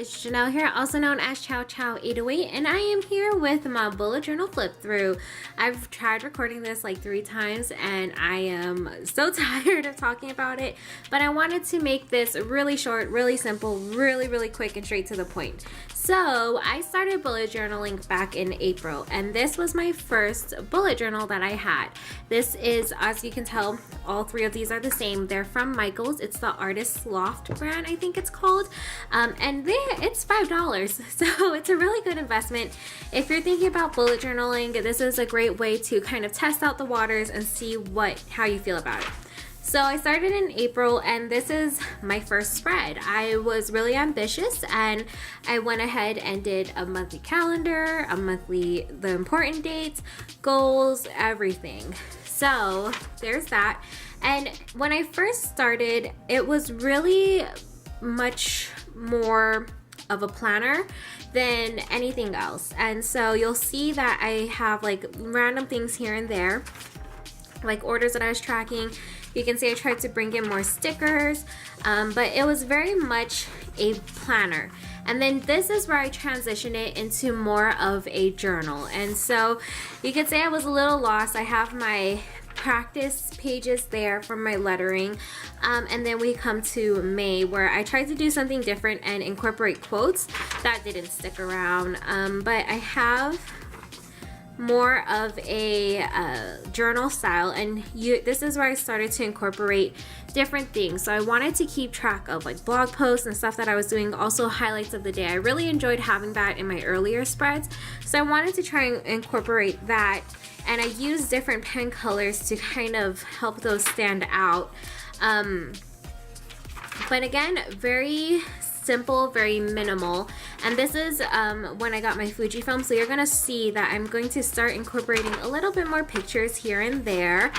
it's Janelle here, also known as Chow Chow 808, and I am here with my bullet journal flip through. I've tried recording this like 3 times and I am so tired of talking about it, but I wanted to make this really short, really simple, really quick and straight to the point. So I started bullet journaling back in April, and this was my first bullet journal that I had. This is, as you can tell, all 3 of these are the same. They're from Michaels. It's the Artist Loft brand, I think it's called. And it's $5, so it's a really good investment. If you're thinking about bullet journaling, this is a great way to kind of test out the waters and see how you feel about it. So I started in April, and this is my first spread. I was really ambitious, and I went ahead and did a monthly calendar, the important dates, goals, everything. So there's that. And when I first started, it was really much more of a planner than anything else. And so you'll see that I have like random things here and there, like orders that I was tracking. You can see I tried to bring in more stickers, but it was very much a planner. And then this is where I transition it into more of a journal. And so you could say I was a little lost. I have my practice pages there from my lettering, and then we come to May, where I tried to do something different and incorporate quotes. That didn't stick around, but I have more of a journal style, and this is where I started to incorporate different things. So I wanted to keep track of like blog posts and stuff that I was doing, also highlights of the day. I really enjoyed having that in my earlier spreads, so I wanted to try and incorporate that, and I used different pen colors to kind of help those stand out. But again, very simple, very minimal. And this is when I got my Fujifilm, so you're gonna see that I'm going to start incorporating a little bit more pictures here and there.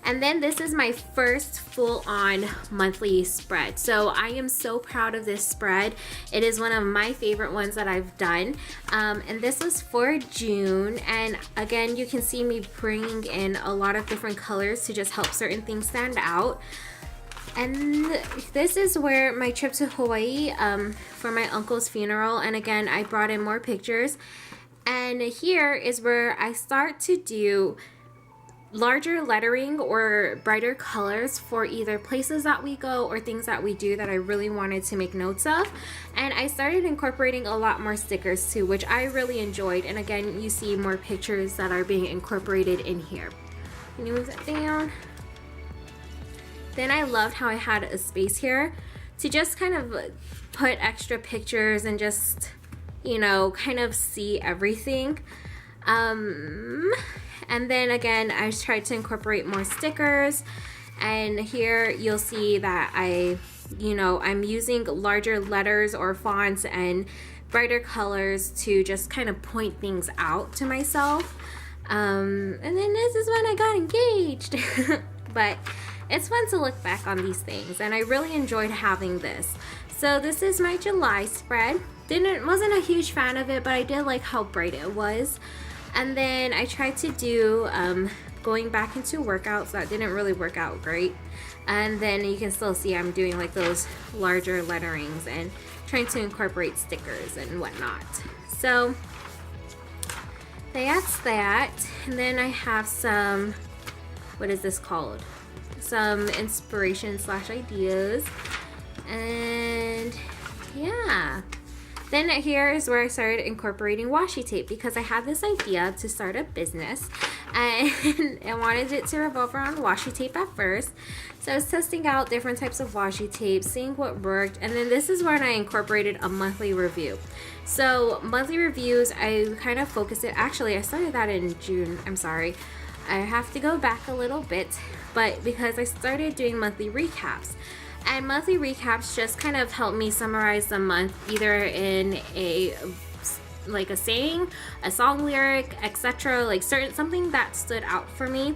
And then this is my first full-on monthly spread. So I am so proud of this spread. It is one of my favorite ones that I've done. And this was for June. And again, you can see me bringing in a lot of different colors to just help certain things stand out. And this is where my trip to Hawaii for my uncle's funeral, and again I brought in more pictures. And here is where I start to do larger lettering or brighter colors for either places that we go or things that we do that I really wanted to make notes of. And I started incorporating a lot more stickers too, which I really enjoyed. And again, you see more pictures that are being incorporated in here. Can you move that down? Then I loved how I had a space here to just kind of put extra pictures and just, you know, kind of see everything. And then again, I tried to incorporate more stickers. And here you'll see that I'm using larger letters or fonts and brighter colors to just kind of point things out to myself. And then this is when I got engaged. But it's fun to look back on these things, and I really enjoyed having this. So this is my July spread. Wasn't a huge fan of it, but I did like how bright it was. And then I tried to do going back into workouts. That didn't really work out great. And then you can still see I'm doing like those larger letterings and trying to incorporate stickers and whatnot. So that's that. And then I have some, what is this called? Some inspiration / ideas. And yeah. Then here is where I started incorporating washi tape, because I had this idea to start a business and I wanted it to revolve around washi tape at first. So I was testing out different types of washi tape, seeing what worked, and then this is when I incorporated a monthly review. So monthly reviews, I kind of focused it. Actually, I started that in June. I'm sorry. I have to go back a little bit, but because I started doing monthly recaps. And monthly recaps just kind of help me summarize the month, either in a saying, a song lyric, etc. Like something that stood out for me,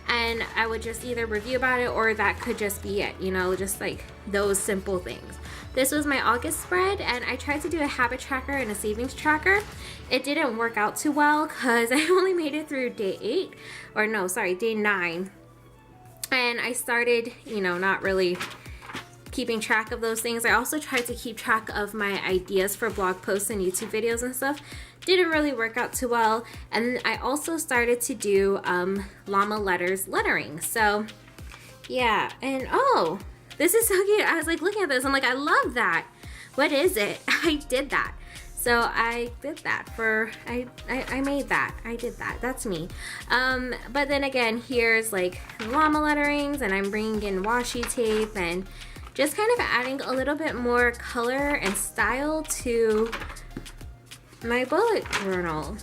and I would just either review about it, or that could just be it, you know, just like those simple things. This was my August spread, and I tried to do a habit tracker and a savings tracker. It didn't work out too well because I only made it through day 9. And I started, you know, not really keeping track of those things. I also tried to keep track of my ideas for blog posts and YouTube videos and stuff. Didn't really work out too well. And I also started to do llama letters lettering. So yeah, and oh, this is so cute. I was like looking at this, I'm like, I love that. What is it? I did that. So I did that for, I made that. I did that. That's me. But then again, here's like llama letterings, and I'm bringing in washi tape and just kind of adding a little bit more color and style to my bullet journal.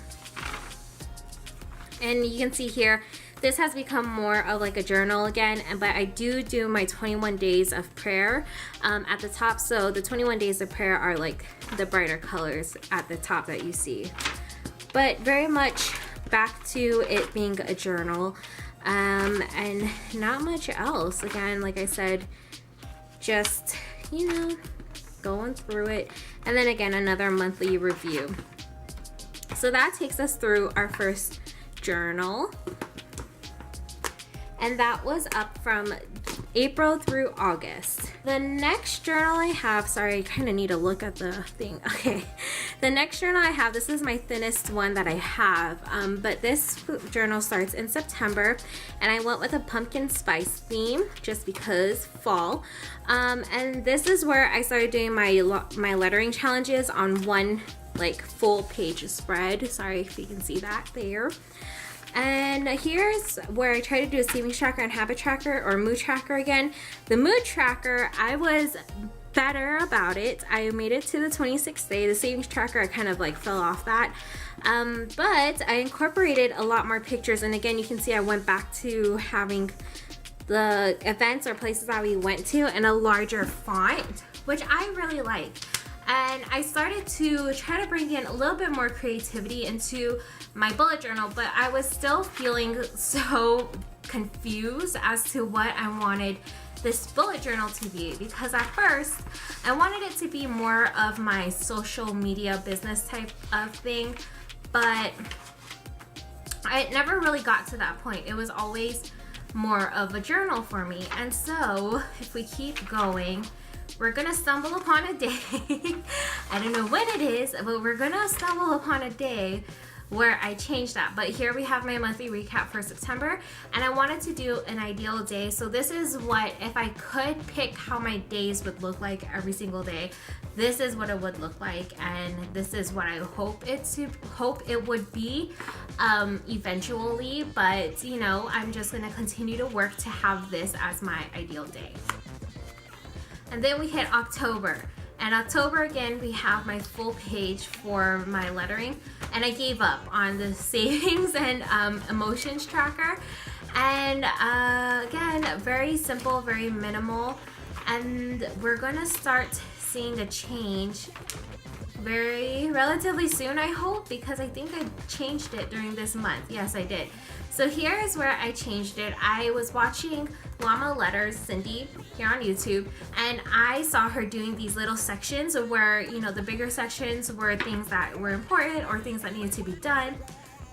And you can see here, this has become more of like a journal again, but I do my 21 days of prayer at the top. So the 21 days of prayer are like the brighter colors at the top that you see. But very much back to it being a journal, and not much else. Again, like I said, just, you know, going through it. And then again, another monthly review. So that takes us through our first journal. And that was up from April through August. The next journal I have, sorry, I kind of need to look at the thing. Okay, the next journal I have, this is my thinnest one that I have, but this journal starts in September, and I went with a pumpkin spice theme just because fall. And this is where I started doing my lettering challenges on one like full page spread. Sorry if you can see that there. And here's where I try to do a savings tracker and habit tracker, or mood tracker again. The mood tracker, I was better about it. I made it to the 26th day. The savings tracker, I kind of like fell off that. But I incorporated a lot more pictures. And again, you can see I went back to having the events or places that we went to in a larger font, which I really like. And I started to try to bring in a little bit more creativity into my bullet journal, but I was still feeling so confused as to what I wanted this bullet journal to be, because at first I wanted it to be more of my social media business type of thing, but I never really got to that point. It was always more of a journal for me. And so if we keep going, we're gonna stumble upon a day I don't know when it is, but we're gonna stumble upon a day where I changed that. But here we have my monthly recap for September, and I wanted to do an ideal day. So this is what, if I could pick how my days would look like every single day, this is what it would look like, and this is what I hope it would be eventually. But you know, I'm just gonna continue to work to have this as my ideal day. And then we hit October. And October, again, we have my full page for my lettering. And I gave up on the savings and emotions tracker. And again, very simple, very minimal. And we're gonna start seeing a change very relatively soon, I hope, because I think I changed it during this month. Yes, I did. So here is where I changed it. I was watching Llama Letters, Cindy, here on YouTube, and I saw her doing these little sections where, you know, the bigger sections were things that were important or things that needed to be done,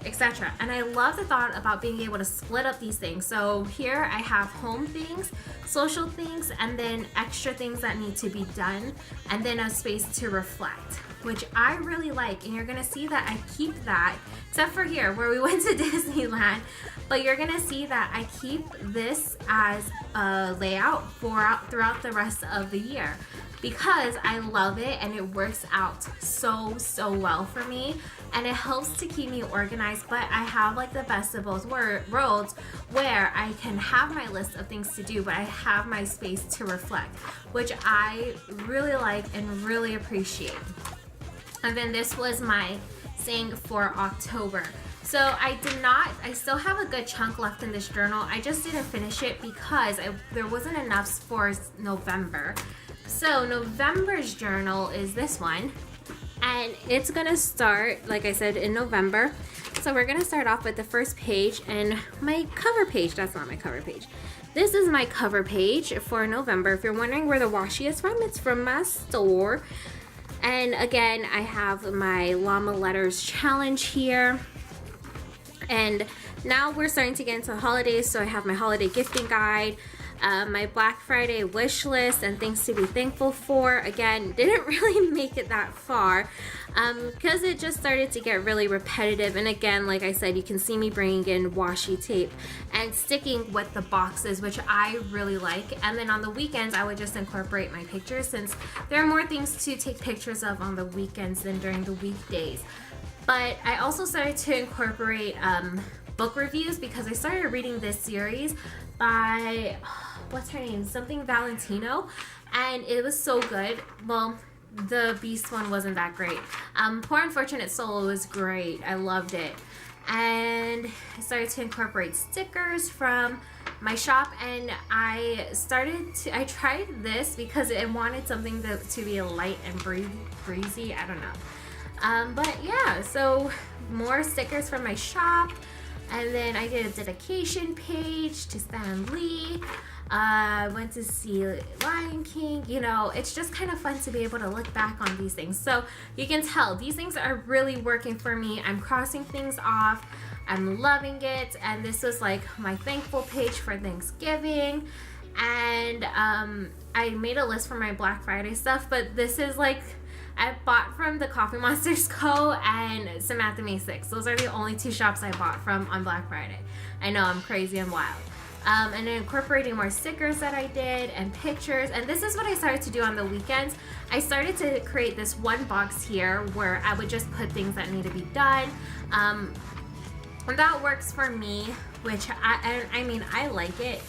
etc. And I love the thought about being able to split up these things. So here I have home things, social things, and then extra things that need to be done, and then a space to reflect, which I really like. And you're gonna see that I keep that, except for here where we went to Disneyland, but you're gonna see that I keep this as a layout throughout the rest of the year, because I love it and it works out so well for me, and it helps to keep me organized. But I have like the best of both worlds, where I can have my list of things to do, but I have my space to reflect, which I really like and really appreciate. And then this was my saying for October. So I still have a good chunk left in this journal. I just didn't finish it because there wasn't enough for November. So November's journal is this one, and it's gonna start, like I said, in November. So we're gonna start off with the first page and my cover page. That's not my cover page. This is my cover page for November. If you're wondering where the washi is from, it's from my store. And again, I have my Llama Letters challenge here. And now we're starting to get into the holidays, so I have my holiday gifting guide. My Black Friday wish list and things to be thankful for. Again, didn't really make it that far because it just started to get really repetitive. And again, like I said, you can see me bringing in washi tape and sticking with the boxes, which I really like. And then on the weekends, I would just incorporate my pictures since there are more things to take pictures of on the weekends than during the weekdays. But I also started to incorporate book reviews because I started reading this series by, what's her name? Something Valentino. And it was so good. Well, the Beast one wasn't that great. Poor Unfortunate Soul was great. I loved it. And I started to incorporate stickers from my shop, and I tried this because I wanted something to be light and breezy. I don't know. But yeah, so more stickers from my shop. And then I did a dedication page to Stan Lee. Went to see Lion King. You know, it's just kind of fun to be able to look back on these things. So you can tell these things are really working for me. I'm crossing things off. I'm loving it. And this was like my thankful page for Thanksgiving. And I made a list for my Black Friday stuff, but this is like, I bought from the Coffee Monsters Co. and Samantha May 6. Those are the only two shops I bought from on Black Friday. I know, I'm crazy and wild. And then incorporating more stickers that I did and pictures. And this is what I started to do on the weekends. I started to create this one box here where I would just put things that need to be done. And that works for me, which I mean, I like it.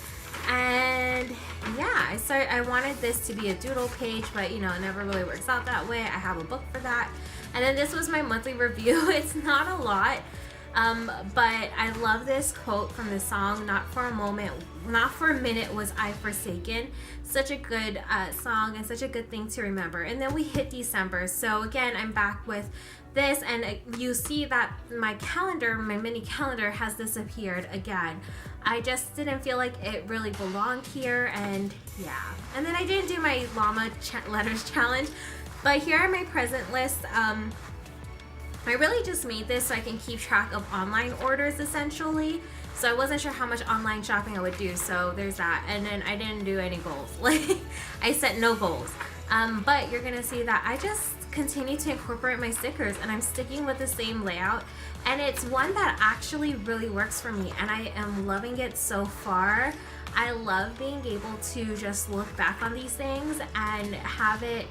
And yeah, I wanted this to be a doodle page, but you know, it never really works out that way. I have a book for that. And then this was my monthly review. It's not a lot, but I love this quote from the song, Not for a Minute Was I Forsaken. Such a good song and such a good thing to remember. And then we hit December. So again, I'm back with this, and you see that my mini calendar has disappeared again. I just didn't feel like it really belonged here, and yeah. And then I didn't do my llama letters challenge, but here are my present lists. I really just made this so I can keep track of online orders essentially. So I wasn't sure how much online shopping I would do, so there's that. And then I didn't do any goals. Like, I set no goals. But you're gonna see that I just continue to incorporate my stickers, and I'm sticking with the same layout, and it's one that actually really works for me, and I am loving it so far. I love being able to just look back on these things and have it,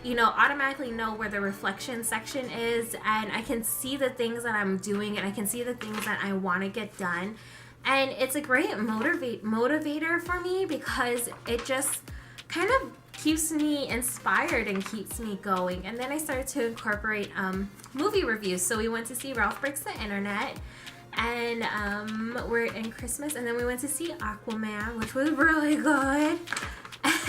you know, automatically know where the reflection section is, and I can see the things that I'm doing, and I can see the things that I want to get done. And it's a great motivator for me because it just kind of keeps me inspired and keeps me going. And then I started to incorporate movie reviews. So we went to see Ralph Breaks the Internet, and we're in Christmas, and then we went to see Aquaman, which was really good.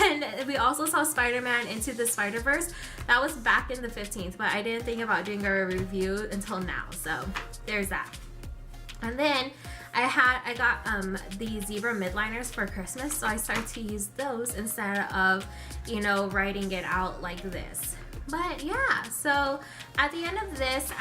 And we also saw Spider-Man Into the Spider-Verse. That was back in the 15th, but I didn't think about doing a review until now. So there's that. And then I got the zebra midliners for Christmas, so I started to use those instead of, you know, writing it out like this. But yeah, so at the end of this,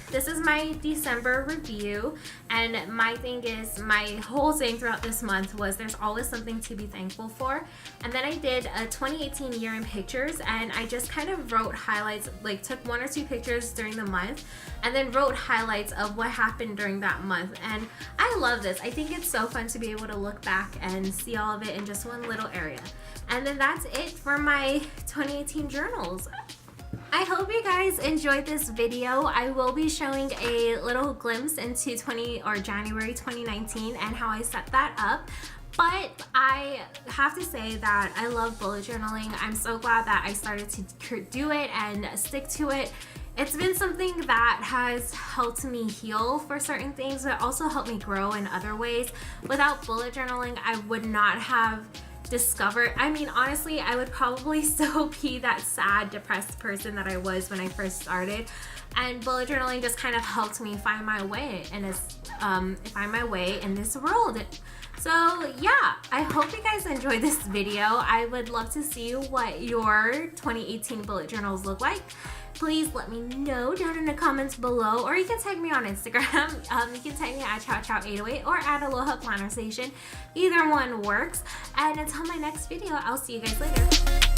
this is my December review, and my thing is, my whole thing throughout this month was there's always something to be thankful for. And then I did a 2018 year in pictures, and I just kind of wrote highlights, like took one or two pictures during the month, and then wrote highlights of what happened during that month. And I love this. I think it's so fun to be able to look back and see all of it in just one little area. And then that's it for my 2018 journals. I hope you guys enjoyed this video. I will be showing a little glimpse into January 2019 and how I set that up. But I have to say that I love bullet journaling. I'm so glad that I started to do it and stick to it. It's been something that has helped me heal for certain things, but also helped me grow in other ways. Without bullet journaling, I would not have discovered, I mean, honestly, I would probably still be that sad, depressed person that I was when I first started. And bullet journaling just kind of helped me find my way in this world. So yeah, I hope you guys enjoyed this video. I would love to see what your 2018 bullet journals look like. please let me know down in the comments below, or you can tag me on Instagram. You can tag me at ChowChow808 or at Aloha Planner Station. Either one works. And until my next video, I'll see you guys later.